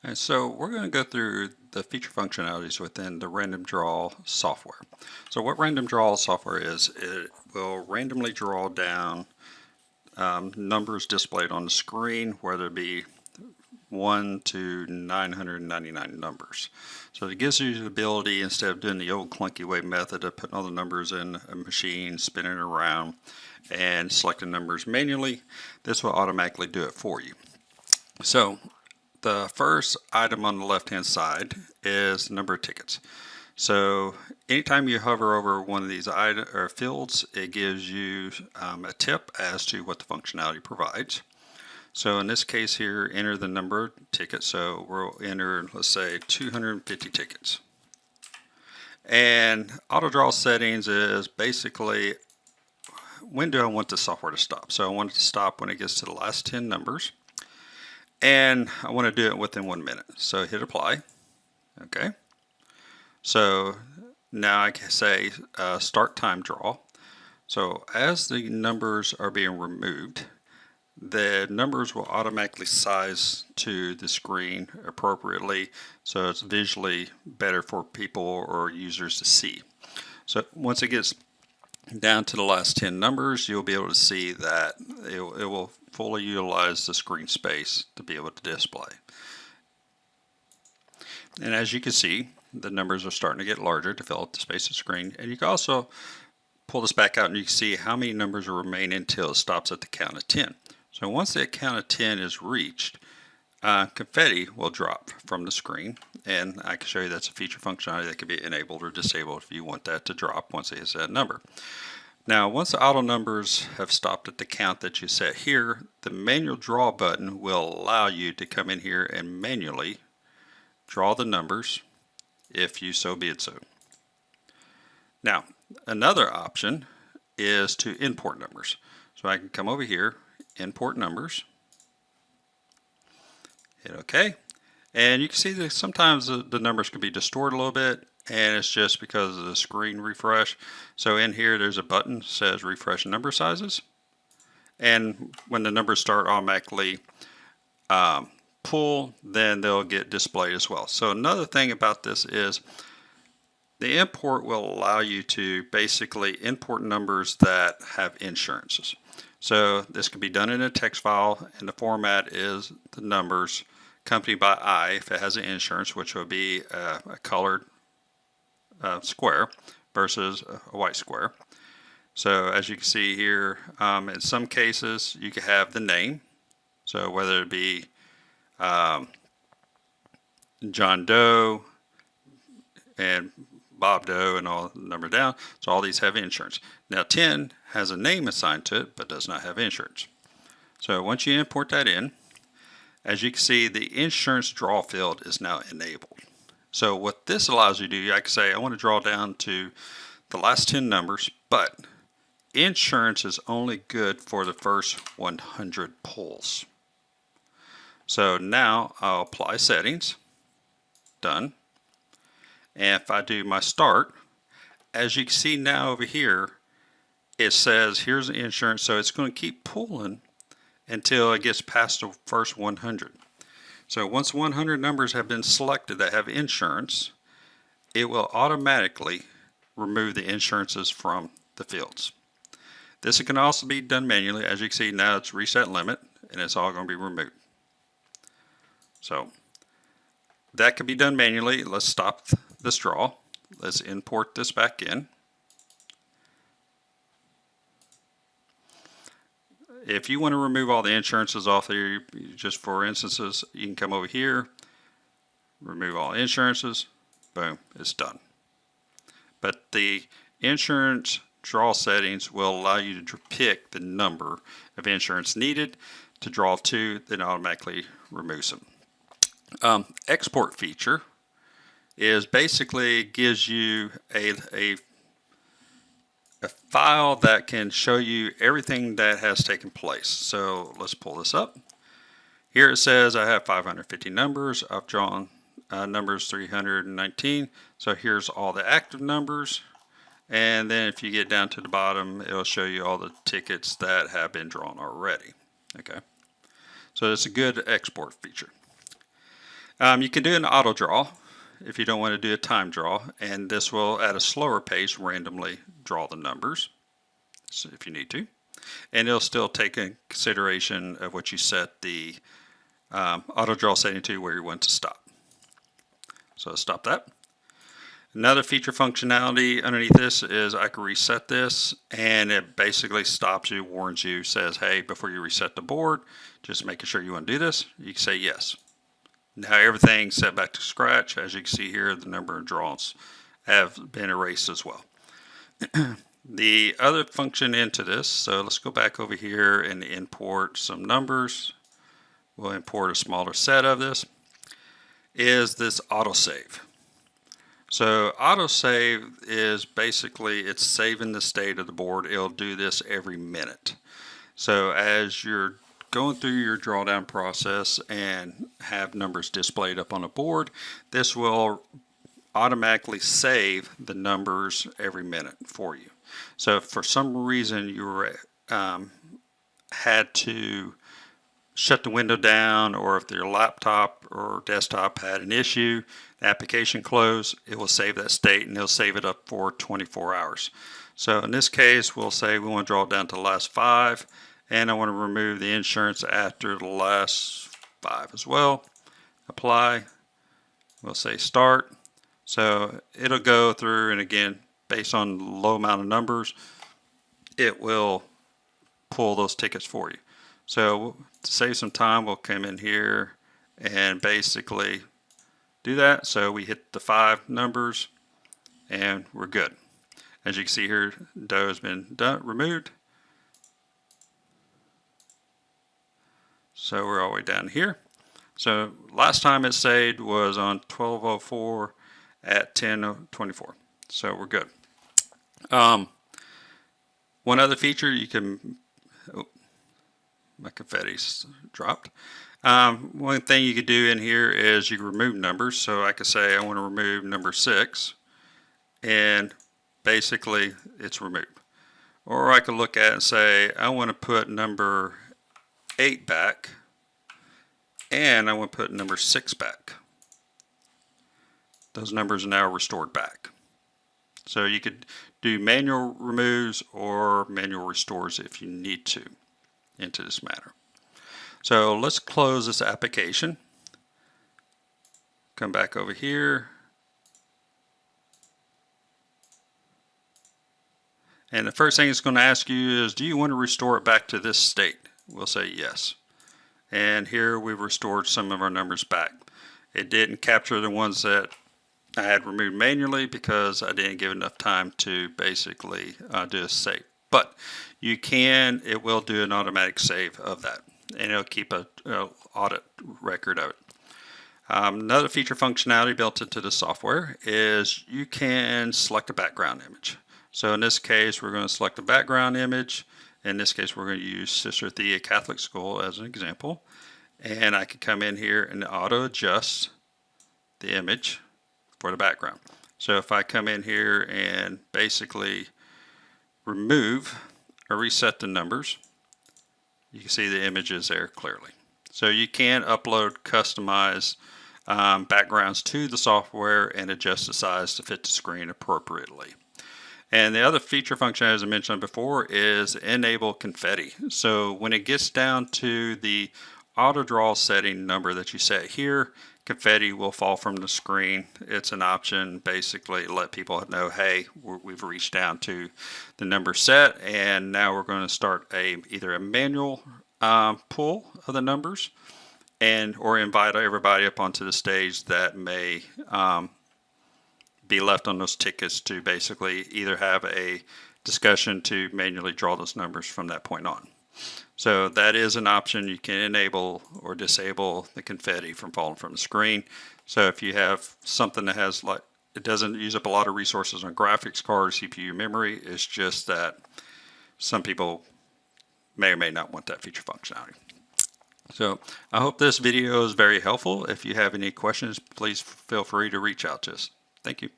And so we're going to go through the feature functionalities within the random draw software. So what random draw software is, it will randomly draw down numbers displayed on the screen, whether it be 1 to 999 numbers. So it gives you the ability, instead of doing the old clunky way method of putting all the numbers in a machine, spinning it around, and selecting numbers manually, this will automatically do it for you. So the first item on the left hand side is the number of tickets. So anytime you hover over one of these fields, it gives you a tip as to what the functionality provides. So in this case here, enter the number of tickets. So we'll enter, let's say, 250 tickets. And auto draw settings is basically, when do I want the software to stop? So I want it to stop when it gets to the last 10 numbers. And I want to do it within 1 minute. So hit apply. Okay. So now I can say start time draw. So as the numbers are being removed, the numbers will automatically size to the screen appropriately, so it's visually better for people or users to see. So once it gets down to the last 10 numbers, you'll be able to see that it will fully utilize the screen space to be able to display. And as you can see, the numbers are starting to get larger to fill up the space of the screen. And you can also pull this back out and you can see how many numbers will remain until it stops at the count of 10. So once the count of 10 is reached, confetti will drop from the screen, and I can show you that's a feature functionality that can be enabled or disabled if you want that to drop once it hits that number. Now once the auto numbers have stopped at the count that you set here, the manual draw button will allow you to come in here and manually draw the numbers if you so be it so. Now another option is to import numbers. So I can come over here, import numbers, hit OK, and you can see that sometimes the numbers can be distorted a little bit, and it's just because of the screen refresh. So in here there's a button that says refresh number sizes, and when the numbers start automatically pull, then they'll get displayed as well. So another thing about this is the import will allow you to basically import numbers that have insurances. So this can be done in a text file, and the format is the numbers accompanied by I if it has an insurance, which will be a colored square versus a white square. So as you can see here, in some cases you can have the name. So whether it be John Doe and Bob Doe and all the number down, so all these have insurance. Now 10 has a name assigned to it but does not have insurance. So once you import that in, as you can see, the insurance draw field is now enabled. So what this allows you to do, I can say I want to draw down to the last 10 numbers, but insurance is only good for the first 100 pulls. So now I'll apply settings, done. And if I do my start, as you can see now over here, it says here's the insurance, so it's going to keep pulling until it gets past the first 100. So once 100 numbers have been selected that have insurance, it will automatically remove the insurances from the fields. This can also be done manually. As you can see now, it's reset limit and it's all going to be removed. So that can be done manually. Let's stop this draw. Let's import this back in. If you want to remove all the insurances off here, just for instances, you can come over here, remove all insurances, boom, it's done. But the insurance draw settings will allow you to pick the number of insurance needed to draw to, then automatically removes them. Export feature is basically gives you a file that can show you everything that has taken place. So let's pull this up. Here it says I have 550 numbers. I've drawn numbers 319. So here's all the active numbers. And then if you get down to the bottom, it'll show you all the tickets that have been drawn already. Okay. So it's a good export feature. You can do an auto draw if you don't want to do a time draw, and this will at a slower pace randomly draw the numbers, so if you need to, and it'll still take in consideration of what you set the auto draw setting to, where you want to stop. So stop that. Another feature functionality underneath this is I can reset this, and it basically stops you, warns you, says, hey, before you reset the board, just making sure you want to do this. You can say yes. Now everything's set back to scratch. As you can see here, the number of draws have been erased as well. The other function into this, so let's go back over here and import some numbers. We'll import a smaller set of this, is this autosave. So autosave is basically, it's saving the state of the board. It'll do this every minute. So as you're going through your drawdown process and have numbers displayed up on a board, this will automatically save the numbers every minute for you. So if for some reason you were, had to shut the window down, or if your laptop or desktop had an issue, the application closed, it will save that state and it'll save it up for 24 hours. So in this case, we'll say we want to draw it down to the last 5, and I want to remove the insurance after the last 5 as well. Apply. We'll say start. So it'll go through, and again, based on the low amount of numbers, it will pull those tickets for you. So to save some time, we'll come in here and basically do that. So we hit the 5 numbers and we're good. As you can see here, dough has been removed. So we're all the way down here. So last time it saved was on 12:04 at 10:24. So we're good. One other feature you can, oh, my confetti's dropped. One thing you could do in here is you can remove numbers. So I could say I want to remove number 6, and basically it's removed. Or I could look at it and say I want to put number 8 back, and I want to put number 6 back. Those numbers are now restored back. So you could do manual removes or manual restores if you need to into this matter. So let's close this application. Come back over here. And the first thing it's going to ask you is, do you want to restore it back to this state? We'll say yes. And here we've restored some of our numbers back. It didn't capture the ones that I had removed manually because I didn't give enough time to basically do a save. But you can, it will do an automatic save of that, and it'll keep a audit record of it. Another feature functionality built into the software is you can select a background image. So in this case, we're going to select a background image. In this case, we're going to use Sister Thea Catholic School as an example. And I can come in here and auto adjust the image for the background. So if I come in here and basically remove or reset the numbers, you can see the images there clearly. So you can upload customized backgrounds to the software and adjust the size to fit the screen appropriately. And the other feature function, as I mentioned before, is enable confetti. So when it gets down to the auto draw setting number that you set here, confetti will fall from the screen. It's an option basically to let people know, hey, we've reached down to the number set, and now we're going to start either a manual pull of the numbers, or invite everybody up onto the stage that may be left on those tickets to basically either have a discussion to manually draw those numbers from that point on. So that is an option. You can enable or disable the confetti from falling from the screen. So if you have something that has, like, it doesn't use up a lot of resources on graphics card or CPU memory, it's just that some people may or may not want that feature functionality. So I hope this video is very helpful. If you have any questions, please feel free to reach out to us. Thank you.